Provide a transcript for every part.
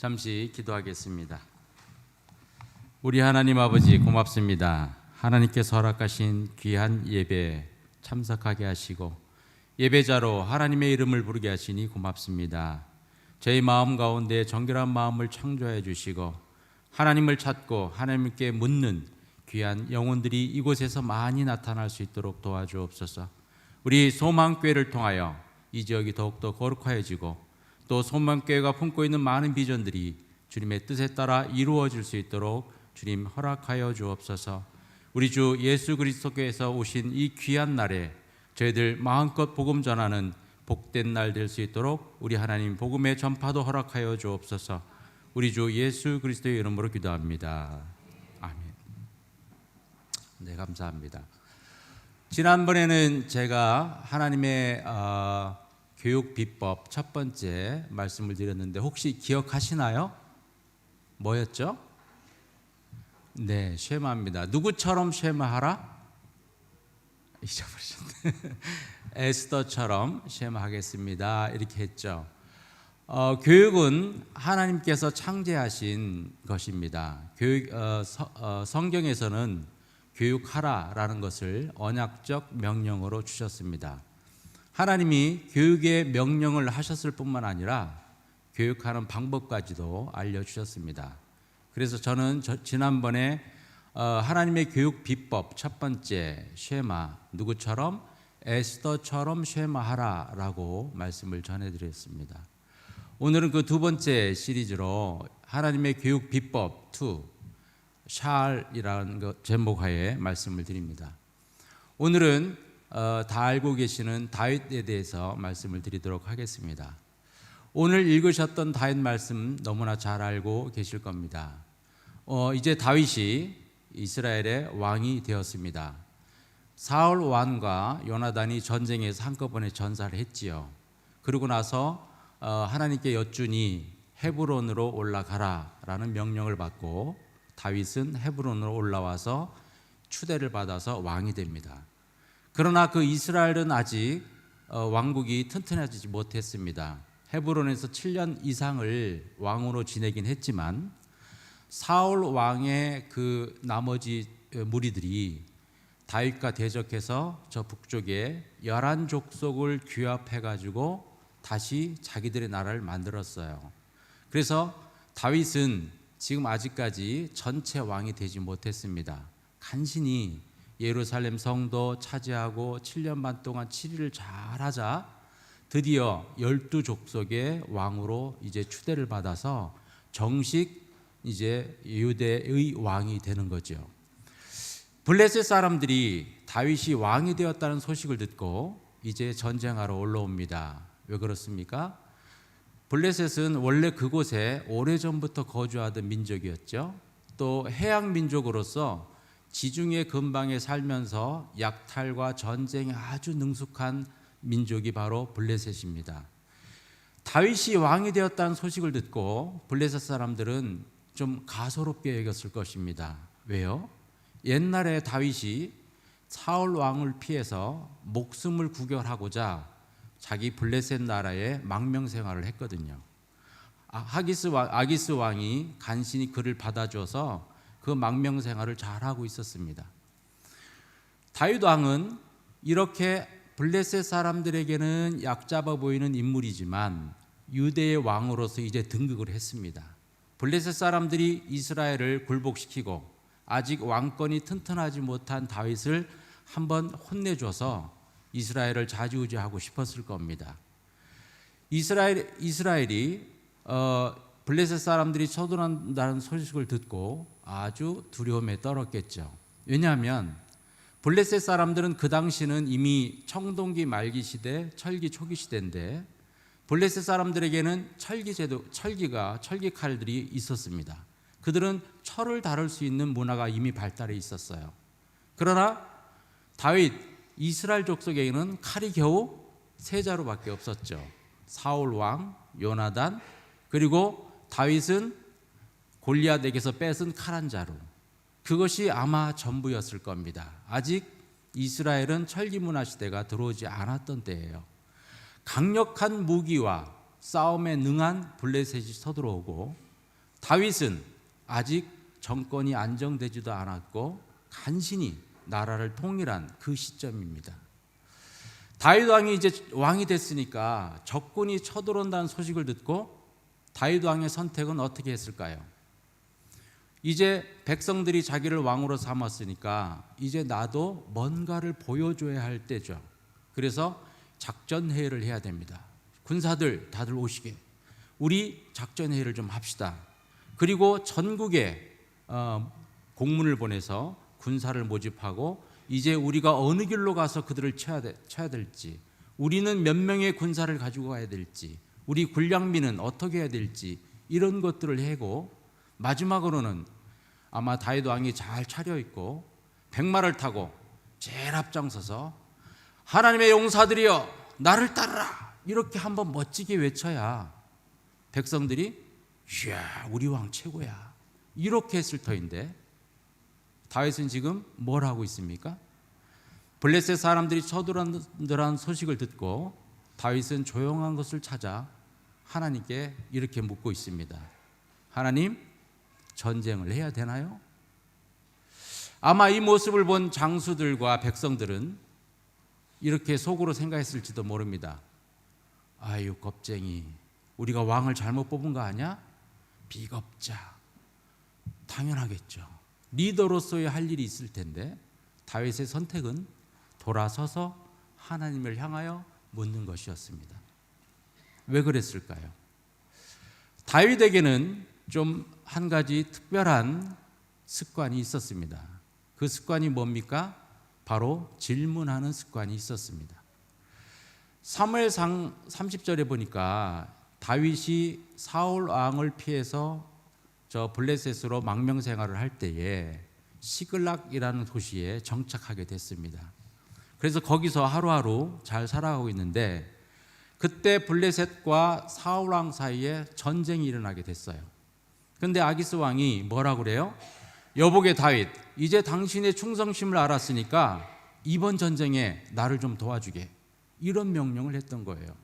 잠시 기도하겠습니다. 우리 하나님 아버지 고맙습니다. 하나님께서 허락하신 귀한 예배 참석하게 하시고 예배자로 하나님의 이름을 부르게 하시니 고맙습니다. 저희 마음 가운데 정결한 마음을 창조해 주시고 하나님을 찾고 하나님께 묻는 귀한 영혼들이 이곳에서 많이 나타날 수 있도록 도와주옵소서. 우리 소망교회를 통하여 이 지역이 더욱더 거룩하여지고 또 소망교회가 품고 있는 많은 비전들이 주님의 뜻에 따라 이루어질 수 있도록 주님 허락하여 주옵소서. 우리 주 예수 그리스도께서 오신 이 귀한 날에 저희들 마음껏 복음 전하는 복된 날 될 수 있도록 우리 하나님 복음의 전파도 허락하여 주옵소서. 우리 주 예수 그리스도의 이름으로 기도합니다. 아멘. 네, 감사합니다. 지난번에는 제가 하나님의 교육 비법 첫 번째 말씀을 드렸는데 혹시 기억하시나요? 뭐였죠? 네, 쉐마입니다. 누구처럼 쉐마하라? 잊어버리셨네. 에스더처럼 쉐마하겠습니다. 이렇게 했죠. 교육은 하나님께서 창제하신 것입니다. 성경에서는 교육하라라는 것을 언약적 명령으로 주셨습니다. 하나님이 교육의 명령을 하셨을 뿐만 아니라 교육하는 방법까지도 알려주셨습니다. 그래서 저는 지난번에 하나님의 교육 비법 첫 번째 쉐마, 누구처럼? 에스더처럼 쉐마하라라고 말씀을 전해드렸습니다. 오늘은 그 두 번째 시리즈로 하나님의 교육 비법 2, 샬이라는 제목하에 말씀을 드립니다. 오늘은 다 알고 계시는 다윗에 대해서 말씀을 드리도록 하겠습니다. 오늘 읽으셨던 다윗 말씀 너무나 잘 알고 계실 겁니다. 이제 다윗이 이스라엘의 왕이 되었습니다. 사울 왕과 요나단이 전쟁에서 한꺼번에 전사를 했지요. 그러고 나서 하나님께 여쭈니 헤브론으로 올라가라라는 명령을 받고 다윗은 헤브론으로 올라와서 추대를 받아서 왕이 됩니다. 그러나 그 이스라엘은 아직 왕국이 튼튼해지지 못했습니다. 헤브론에서 7년 이상을 왕으로 지내긴 했지만 사울 왕의 그 나머지 무리들이 다윗과 대적해서 저 북쪽에 11족속을 규합해가지고 다시 자기들의 나라를 만들었어요. 그래서 다윗은 지금 아직까지 전체 왕이 되지 못했습니다. 간신히 예루살렘 성도 차지하고 7년 반 동안 7일을 잘하자 드디어 12족속의 왕으로 이제 추대를 받아서 정식 이제 유대의 왕이 되는 거죠. 블레셋 사람들이 다윗이 왕이 되었다는 소식을 듣고 이제 전쟁하러 올라옵니다. 왜 그렇습니까? 블레셋은 원래 그곳에 오래전부터 거주하던 민족이었죠. 또 해양 민족으로서 지중해 근방에 살면서 약탈과 전쟁에 아주 능숙한 민족이 바로 블레셋입니다. 다윗이 왕이 되었다는 소식을 듣고 블레셋 사람들은 좀 가소롭게 여겼을 것입니다. 왜요? 옛날에 다윗이 사울 왕을 피해서 목숨을 구결하고자 자기 블레셋 나라에 망명 생활을 했거든요. 아기스 왕이 간신히 그를 받아줘서 그 망명 생활을 잘하고 있었습니다. 다윗 왕은 이렇게 블레셋 사람들에게는 약잡아 보이는 인물이지만 유대의 왕으로서 이제 등극을 했습니다. 블레셋 사람들이 이스라엘을 굴복시키고 아직 왕권이 튼튼하지 못한 다윗을 한번 혼내줘서 이스라엘을 좌지우지하고 싶었을 겁니다. 이스라엘이 블레셋 사람들이 쳐들어온다는 소식을 듣고 아주 두려움에 떨었겠죠. 왜냐하면 블레셋 사람들은 그 당시는 이미 청동기 말기 시대, 철기 초기 시대인데 블레셋 사람들에게는 철기 칼들이 있었습니다. 그들은 철을 다룰 수 있는 문화가 이미 발달해 있었어요. 그러나 다윗, 이스라엘 족속에게는 칼이 겨우 3자루밖에 없었죠. 사울 왕, 요나단, 그리고 다윗은 골리앗에게서 뺏은 칼 1자루. 그것이 아마 전부였을 겁니다. 아직 이스라엘은 철기 문화 시대가 들어오지 않았던 때예요. 강력한 무기와 싸움에 능한 블레셋이 서들어오고 다윗은 아직 정권이 안정되지도 않았고 간신히 나라를 통일한 그 시점입니다. 다윗 왕이 이제 왕이 됐으니까 적군이 쳐들어온다는 소식을 듣고 다윗 왕의 선택은 어떻게 했을까요? 이제 백성들이 자기를 왕으로 삼았으니까 이제 나도 뭔가를 보여줘야 할 때죠. 그래서 작전회의를 해야 됩니다. 군사들 다들 오시게, 우리 작전회의를 좀 합시다. 그리고 전국에 공문을 보내서 군사를 모집하고 이제 우리가 어느 길로 가서 그들을 쳐야 될지, 우리는 몇 명의 군사를 가지고 가야 될지, 우리 군량미는 어떻게 해야 될지, 이런 것들을 해고 마지막으로는 아마 다윗 왕이 잘 차려입고 백마를 타고 제일 앞장서서 하나님의 용사들이여 나를 따르라, 이렇게 한번 멋지게 외쳐야 백성들이 이야 우리 왕 최고야, 이렇게 했을 터인데 다윗은 지금 뭘 하고 있습니까? 블레셋 사람들이 쳐들어온다는 소식을 듣고 다윗은 조용한 곳을 찾아 하나님께 이렇게 묻고 있습니다. 하나님, 전쟁을 해야 되나요? 아마 이 모습을 본 장수들과 백성들은 이렇게 속으로 생각했을지도 모릅니다. 아유 겁쟁이, 우리가 왕을 잘못 뽑은 거 아니야? 비겁자. 당연하겠죠. 리더로서의 할 일이 있을 텐데 다윗의 선택은 돌아서서 하나님을 향하여 묻는 것이었습니다. 왜 그랬을까요? 다윗에게는 좀 한 가지 특별한 습관이 있었습니다. 그 습관이 뭡니까? 바로 질문하는 습관이 있었습니다. 사무엘상 30절에 보니까 다윗이 사울 왕을 피해서 저 블레셋으로 망명 생활을 할 때에 시글락이라는 도시에 정착하게 됐습니다. 그래서 거기서 하루하루 잘 살아가고 있는데 그때 블레셋과 사울 왕 사이에 전쟁이 일어나게 됐어요. 그런데 아기스 왕이 뭐라고 그래요? 여보게 다윗, 이제 당신의 충성심을 알았으니까 이번 전쟁에 나를 좀 도와주게, 이런 명령을 했던 거예요.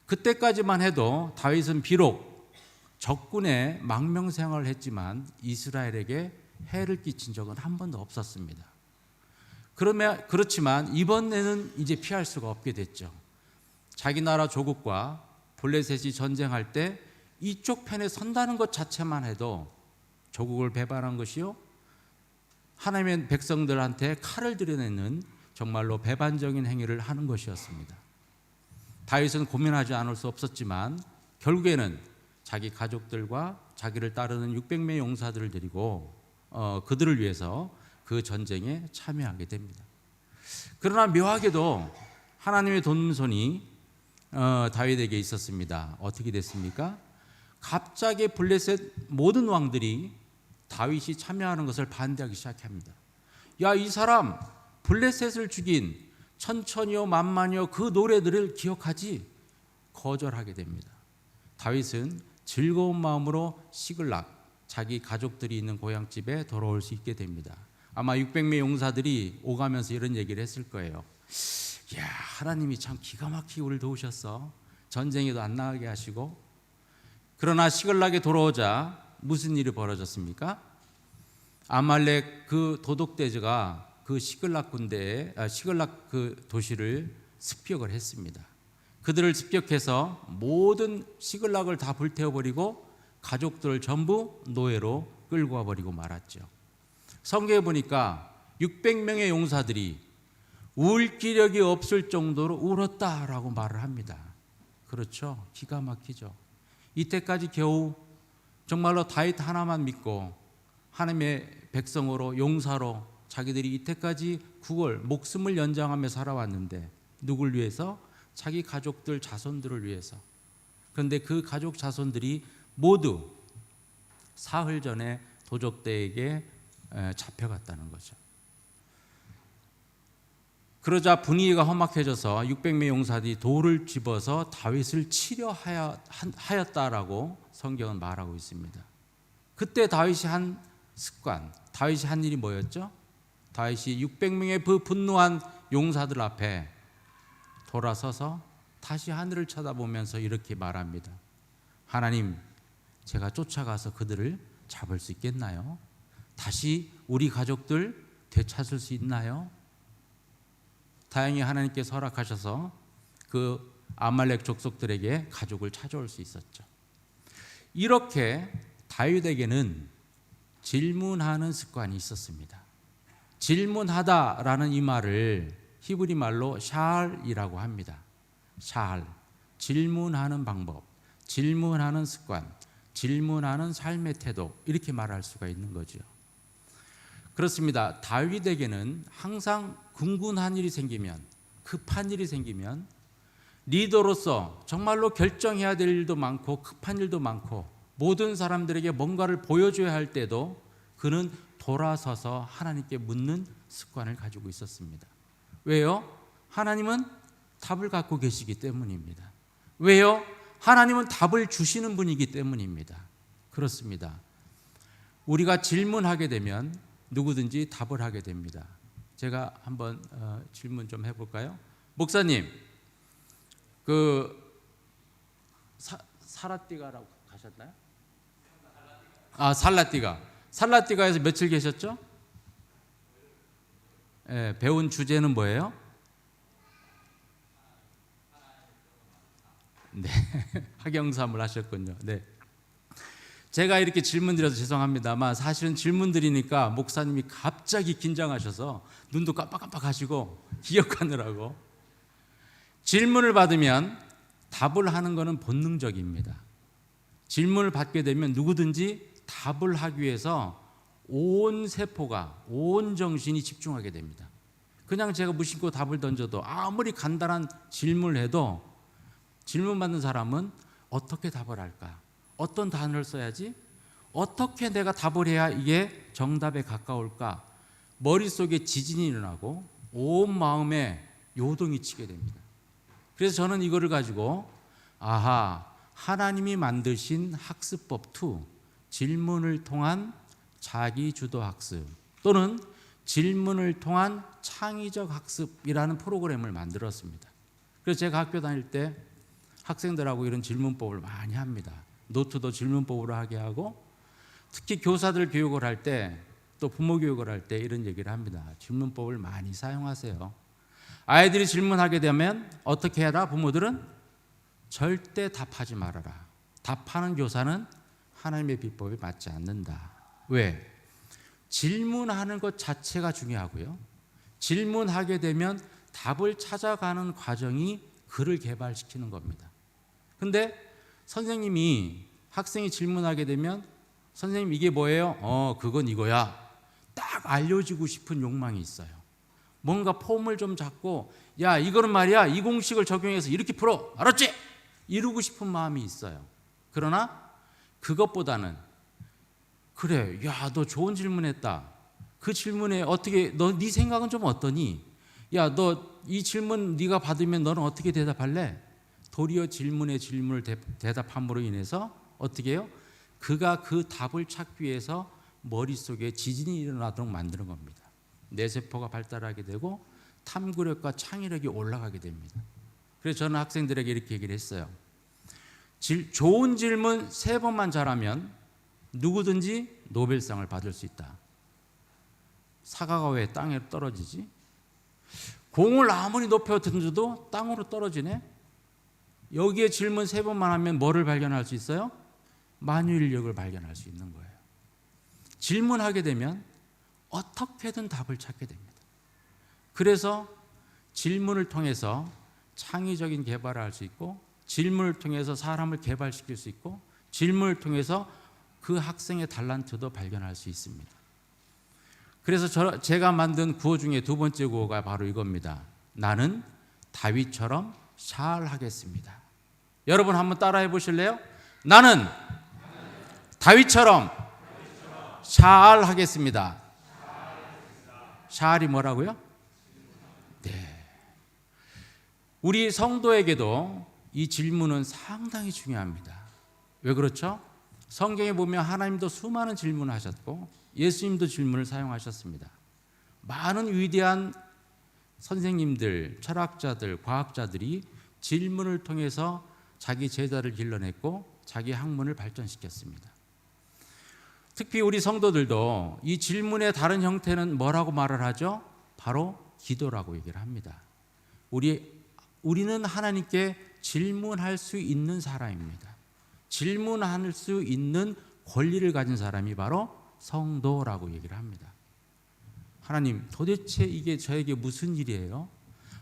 그때까지만 해도 다윗은 비록 적군의 망명 생활을 했지만 이스라엘에게 해를 끼친 적은 한 번도 없었습니다. 그렇지만 이번에는 이제 피할 수가 없게 됐죠. 자기 나라 조국과 블레셋이 전쟁할 때 이쪽 편에 선다는 것 자체만 해도 조국을 배반한 것이요, 하나님의 백성들한테 칼을 들여내는 정말로 배반적인 행위를 하는 것이었습니다. 다윗은 고민하지 않을 수 없었지만 결국에는 자기 가족들과 자기를 따르는 600명의 용사들을 데리고 그들을 위해서 그 전쟁에 참여하게 됩니다. 그러나 묘하게도 하나님의 돕는손이 다윗에게 있었습니다. 어떻게 됐습니까? 갑자기 블레셋 모든 왕들이 다윗이 참여하는 것을 반대하기 시작합니다. 야, 이 사람 블레셋을 죽인 천천히요 만만히요 그 노래들을 기억하지? 거절하게 됩니다. 다윗은 즐거운 마음으로 시글락, 자기 가족들이 있는 고향집에 돌아올 수 있게 됩니다. 아마 600명 용사들이 오가면서 이런 얘기를 했을 거예요. 야, 하나님이 참 기가 막히게 우리를 도우셨어. 전쟁에도 안 나가게 하시고. 그러나 시글락에 돌아오자 무슨 일이 벌어졌습니까? 아말렉 그 도독대제가 그 시글락 그 도시를 습격을 했습니다. 그들을 습격해서 모든 시글락을 다 불태워버리고 가족들을 전부 노예로 끌고 와버리고 말았죠. 성경에 보니까 600명의 용사들이 울 기력이 없을 정도로 울었다라고 말을 합니다. 그렇죠? 기가 막히죠. 이때까지 겨우 정말로 다윗 하나만 믿고 하나님의 백성으로 용사로 자기들이 이때까지 목숨을 연장하며 살아왔는데 누굴 위해서? 자기 가족들 자손들을 위해서. 그런데 그 가족 자손들이 모두 사흘 전에 도적대에게 잡혀갔다는 거죠. 그러자 분위기가 험악해져서 600명 용사들이 돌을 집어서 다윗을 치려 하였다라고 성경은 말하고 있습니다. 그때 다윗이 한 습관, 다윗이 한 일이 뭐였죠? 다윗이 600명의 그 분노한 용사들 앞에 돌아서서 다시 하늘을 쳐다보면서 이렇게 말합니다. 하나님, 제가 쫓아가서 그들을 잡을 수 있겠나요? 다시 우리 가족들 되찾을 수 있나요? 다행히 하나님께서 허락하셔서 그 아말렉 족속들에게 가족을 찾아올 수 있었죠. 이렇게 다윗에게는 질문하는 습관이 있었습니다. 질문하다라는 이 말을 히브리 말로 샤알이라고 합니다. 샤알, 질문하는 방법, 질문하는 습관, 질문하는 삶의 태도, 이렇게 말할 수가 있는 거죠. 그렇습니다. 다윗에게는 항상 궁금한 일이 생기면, 급한 일이 생기면 리더로서 정말로 결정해야 될 일도 많고 급한 일도 많고 모든 사람들에게 뭔가를 보여줘야 할 때도 그는 돌아서서 하나님께 묻는 습관을 가지고 있었습니다. 왜요? 하나님은 답을 갖고 계시기 때문입니다. 왜요? 하나님은 답을 주시는 분이기 때문입니다. 그렇습니다. 우리가 질문하게 되면 누구든지 답을 하게 됩니다. 제가 한번 질문 좀 해볼까요? 목사님, 그 사라띠가라고 가셨나요? 살라띠가에서 며칠 계셨죠? 네, 배운 주제는 뭐예요? 네, 학영삼을 하셨군요. 네. 제가 이렇게 질문 드려서 죄송합니다만 사실은 질문 드리니까 목사님이 갑자기 긴장하셔서 눈도 깜빡깜빡 하시고 기억하느라고. 질문을 받으면 답을 하는 것은 본능적입니다. 질문을 받게 되면 누구든지 답을 하기 위해서 온 세포가, 온 정신이 집중하게 됩니다. 그냥 제가 무심코 답을 던져도 아무리 간단한 질문을 해도 질문받는 사람은 어떻게 답을 할까? 어떤 단어를 써야지? 어떻게 내가 답을 해야 이게 정답에 가까울까? 머릿속에 지진이 일어나고 온 마음에 요동이 치게 됩니다. 그래서 저는 이거를 가지고 하나님이 만드신 학습법 2, 질문을 통한 자기주도 학습 또는 질문을 통한 창의적 학습이라는 프로그램을 만들었습니다. 그래서 제가 학교 다닐 때 학생들하고 이런 질문법을 많이 합니다. 노트도 질문법으로 하게 하고 특히 교사들 교육을 할 때 또 부모 교육을 할 때 이런 얘기를 합니다. 질문법을 많이 사용하세요. 아이들이 질문하게 되면 어떻게 해라? 부모들은 절대 답하지 말아라. 답하는 교사는 하나님의 비법에 맞지 않는다. 왜? 질문하는 것 자체가 중요하고요. 질문하게 되면 답을 찾아가는 과정이 그를 개발시키는 겁니다. 근데 선생님이 학생이 질문하게 되면 선생님 이게 뭐예요? 그건 이거야. 딱 알려주고 싶은 욕망이 있어요. 뭔가 폼을 좀 잡고 야 이거는 말이야 이 공식을 적용해서 이렇게 풀어. 알았지? 이루고 싶은 마음이 있어요. 그러나 그것보다는 그래 야 너 좋은 질문했다. 그 질문에 어떻게 네 생각은 좀 어떠니? 야 너 이 질문 네가 받으면 너는 어떻게 대답할래? 도리어 질문에 질문을 대답함으로 인해서 어떻게 해요? 그가 그 답을 찾기 위해서 머릿속에 지진이 일어나도록 만드는 겁니다. 뇌세포가 발달하게 되고 탐구력과 창의력이 올라가게 됩니다. 그래서 저는 학생들에게 이렇게 얘기를 했어요. 좋은 질문 3번만 잘하면 누구든지 노벨상을 받을 수 있다. 사과가 왜 땅에 떨어지지? 공을 아무리 높여 던져도 땅으로 떨어지네? 여기에 질문 3번만 하면 뭐를 발견할 수 있어요? 만유인력을 발견할 수 있는 거예요. 질문하게 되면 어떻게든 답을 찾게 됩니다. 그래서 질문을 통해서 창의적인 개발을 할 수 있고 질문을 통해서 사람을 개발시킬 수 있고 질문을 통해서 그 학생의 달란트도 발견할 수 있습니다. 그래서 제가 만든 구호 중에 2번째 구호가 바로 이겁니다. 나는 다윗처럼 샤알하겠습니다. 여러분 한번 따라해 보실래요? 나는 다윗처럼 샤알하겠습니다. 샤알이 뭐라고요? 네. 우리 성도에게도 이 질문은 상당히 중요합니다. 왜 그렇죠? 성경에 보면 하나님도 수많은 질문을 하셨고 예수님도 질문을 사용하셨습니다. 많은 위대한 선생님들, 철학자들, 과학자들이 질문을 통해서 자기 제자를 길러냈고 자기 학문을 발전시켰습니다. 특히 우리 성도들도 이 질문의 다른 형태는 뭐라고 말을 하죠? 바로 기도라고 얘기를 합니다. 우리는 하나님께 질문할 수 있는 사람입니다. 질문할 수 있는 권리를 가진 사람이 바로 성도라고 얘기를 합니다. 하나님, 도대체 이게 저에게 무슨 일이에요?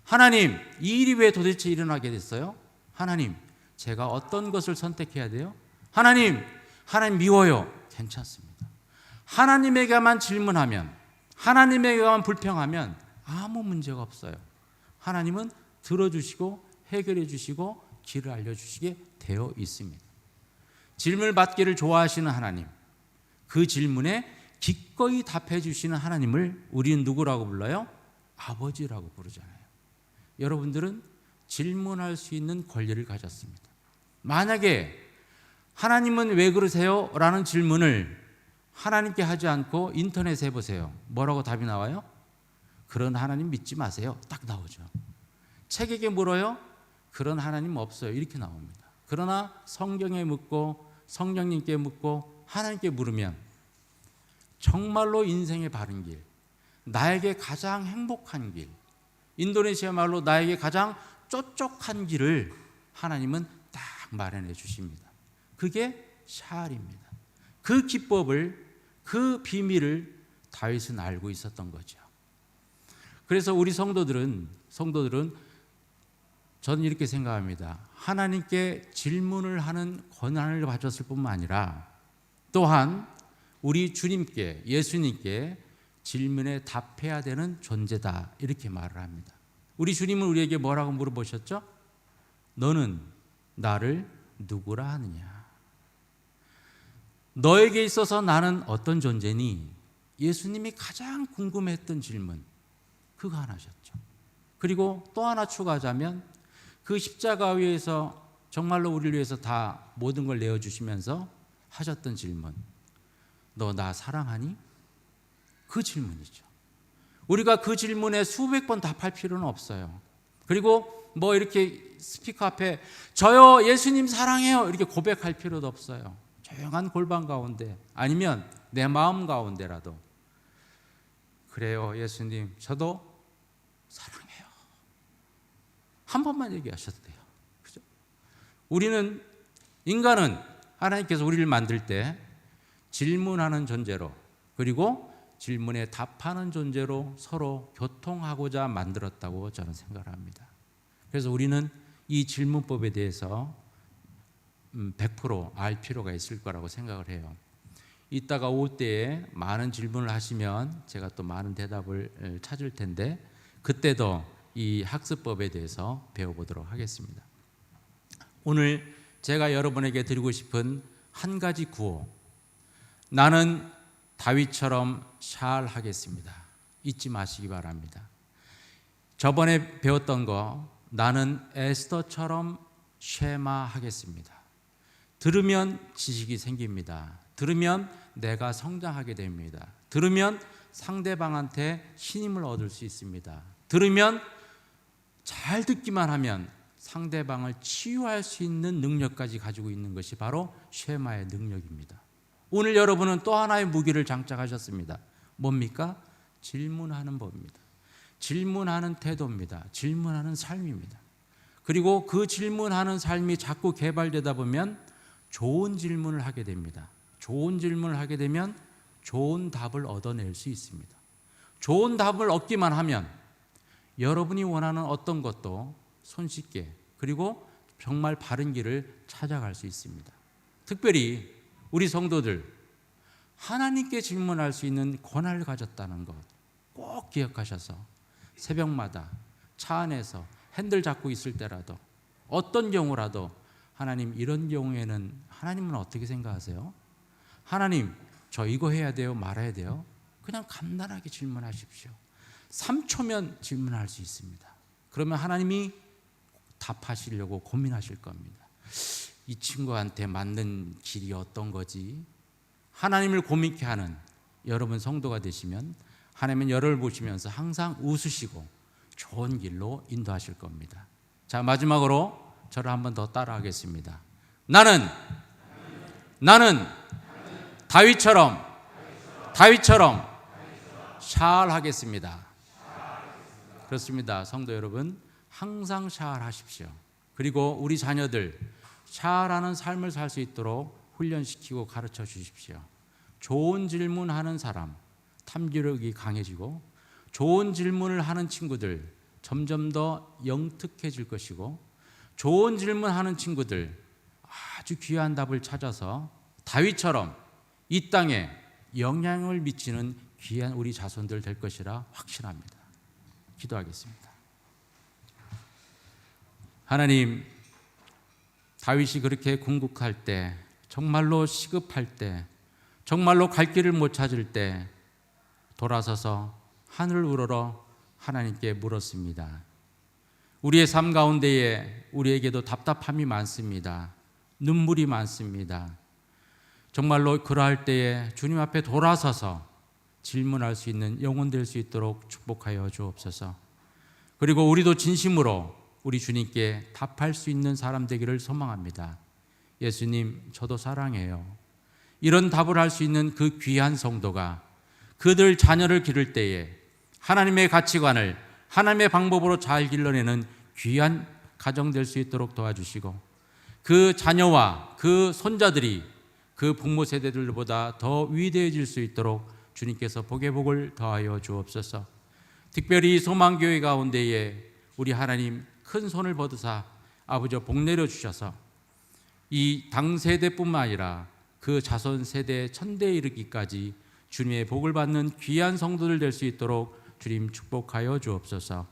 하나님, 이 일이 왜 도대체 일어나게 됐어요? 하나님, 제가 어떤 것을 선택해야 돼요? 하나님 미워요. 괜찮습니다. 하나님에게만 질문하면, 하나님에게만 불평하면 아무 문제가 없어요. 하나님은 들어주시고 해결해 주시고 길을 알려주시게 되어 있습니다. 질문을 받기를 좋아하시는 하나님, 그 질문에 기꺼이 답해 주시는 하나님을 우리는 누구라고 불러요? 아버지라고 부르잖아요. 여러분들은 질문할 수 있는 권리를 가졌습니다. 만약에 하나님은 왜 그러세요? 라는 질문을 하나님께 하지 않고 인터넷에 해보세요. 뭐라고 답이 나와요? 그런 하나님 믿지 마세요. 딱 나오죠. 책에게 물어요? 그런 하나님 없어요. 이렇게 나옵니다. 그러나 성경에 묻고 성령님께 묻고 하나님께 물으면 정말로 인생의 바른 길, 나에게 가장 행복한 길, 인도네시아 말로 나에게 가장 뾰족한 길을 하나님은 딱 마련해 주십니다. 그게 샤알입니다. 그 기법을, 그 비밀을 다윗은 알고 있었던 거죠. 그래서 우리 성도들은 저는 이렇게 생각합니다. 하나님께 질문을 하는 권한을 가졌을 뿐만 아니라 또한 우리 주님께, 예수님께 질문에 답해야 되는 존재다, 이렇게 말을 합니다. 우리 주님은 우리에게 뭐라고 물어보셨죠? 너는 나를 누구라 하느냐? 너에게 있어서 나는 어떤 존재니? 예수님이 가장 궁금했던 질문, 그거 하나 하셨죠. 그리고 또 하나 추가하자면 그 십자가 위에서 정말로 우리를 위해서 다 모든 걸 내어주시면서 하셨던 질문, 너 나 사랑하니? 그 질문이죠. 우리가 그 질문에 수백 번 답할 필요는 없어요. 그리고 뭐 이렇게 스피커 앞에 저요 예수님 사랑해요 이렇게 고백할 필요도 없어요. 조용한 골방 가운데 아니면 내 마음 가운데라도 그래요 예수님 저도 사랑해요 한 번만 얘기하셔도 돼요. 그죠? 인간은 하나님께서 우리를 만들 때 질문하는 존재로, 그리고 질문에 답하는 존재로 서로 교통하고자 만들었다고 저는 생각을 합니다. 그래서 우리는 이 질문법에 대해서 100% 알 필요가 있을 거라고 생각을 해요. 이따가 오후 때에 많은 질문을 하시면 제가 또 많은 대답을 찾을 텐데 그때도 이 학습법에 대해서 배워보도록 하겠습니다. 오늘 제가 여러분에게 드리고 싶은 한 가지 구호, 나는 다윗처럼 샤알하겠습니다. 잊지 마시기 바랍니다. 저번에 배웠던 거, 나는 에스더처럼 쉐마하겠습니다. 들으면 지식이 생깁니다. 들으면 내가 성장하게 됩니다. 들으면 상대방한테 신임을 얻을 수 있습니다. 들으면 잘 듣기만 하면 상대방을 치유할 수 있는 능력까지 가지고 있는 것이 바로 쉐마의 능력입니다. 오늘 여러분은 또 하나의 무기를 장착하셨습니다. 뭡니까? 질문하는 법입니다. 질문하는 태도입니다. 질문하는 삶입니다. 그리고 그 질문하는 삶이 자꾸 개발되다 보면 좋은 질문을 하게 됩니다. 좋은 질문을 하게 되면 좋은 답을 얻어낼 수 있습니다. 좋은 답을 얻기만 하면 여러분이 원하는 어떤 것도 손쉽게 그리고 정말 바른 길을 찾아갈 수 있습니다. 특별히 우리 성도들, 하나님께 질문할 수 있는 권한을 가졌다는 것 꼭 기억하셔서 새벽마다 차 안에서 핸들 잡고 있을 때라도 어떤 경우라도 하나님 이런 경우에는 하나님은 어떻게 생각하세요? 하나님 저 이거 해야 돼요? 말아야 돼요? 그냥 간단하게 질문하십시오. 3초면 질문할 수 있습니다. 그러면 하나님이 답하시려고 고민하실 겁니다. 이 친구한테 맞는 길이 어떤 거지? 하나님을 고민케 하는 여러분 성도가 되시면 하나님은 여러분을 보시면서 항상 웃으시고 좋은 길로 인도하실 겁니다. 자, 마지막으로 저를 한 번 더 따라하겠습니다. 나는 나는 다윗처럼 샤알하겠습니다. 그렇습니다. 성도 여러분, 항상 샤알하십시오. 그리고 우리 자녀들 샤알하는 삶을 살 수 있도록 훈련시키고 가르쳐 주십시오. 좋은 질문하는 사람, 탐구력이 강해지고 좋은 질문을 하는 친구들 점점 더 영특해질 것이고, 좋은 질문하는 친구들 아주 귀한 답을 찾아서 다윗처럼 이 땅에 영향을 미치는 귀한 우리 자손들 될 것이라 확신합니다. 기도하겠습니다. 하나님, 다윗이 그렇게 궁극할 때, 정말로 시급할 때, 정말로 갈 길을 못 찾을 때 돌아서서 하늘을 우러러 하나님께 물었습니다. 우리의 삶 가운데에 우리에게도 답답함이 많습니다. 눈물이 많습니다. 정말로 그러할 때에 주님 앞에 돌아서서 질문할 수 있는 영혼 될 수 있도록 축복하여 주옵소서. 그리고 우리도 진심으로 우리 주님께 답할 수 있는 사람 되기를 소망합니다. 예수님, 저도 사랑해요. 이런 답을 할 수 있는 그 귀한 성도가 그들 자녀를 기를 때에 하나님의 가치관을 하나님의 방법으로 잘 길러내는 귀한 가정 될 수 있도록 도와주시고, 그 자녀와 그 손자들이 그 부모 세대들보다 더 위대해질 수 있도록 주님께서 복의 복을 더하여 주옵소서. 특별히 소망교회 가운데에 우리 하나님 큰 손을 거두사 아버지 복 내려주셔서 이 당세대뿐만 아니라 그 자손 세대 천대에 이르기까지 주님의 복을 받는 귀한 성도들 될 수 있도록 주님 축복하여 주옵소서.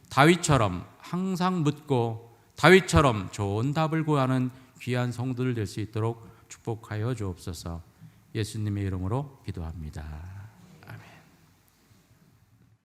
다윗처럼 항상 묻고 다윗처럼 좋은 답을 구하는 귀한 성도들 될 수 있도록 축복하여 주옵소서. 예수님의 이름으로 기도합니다.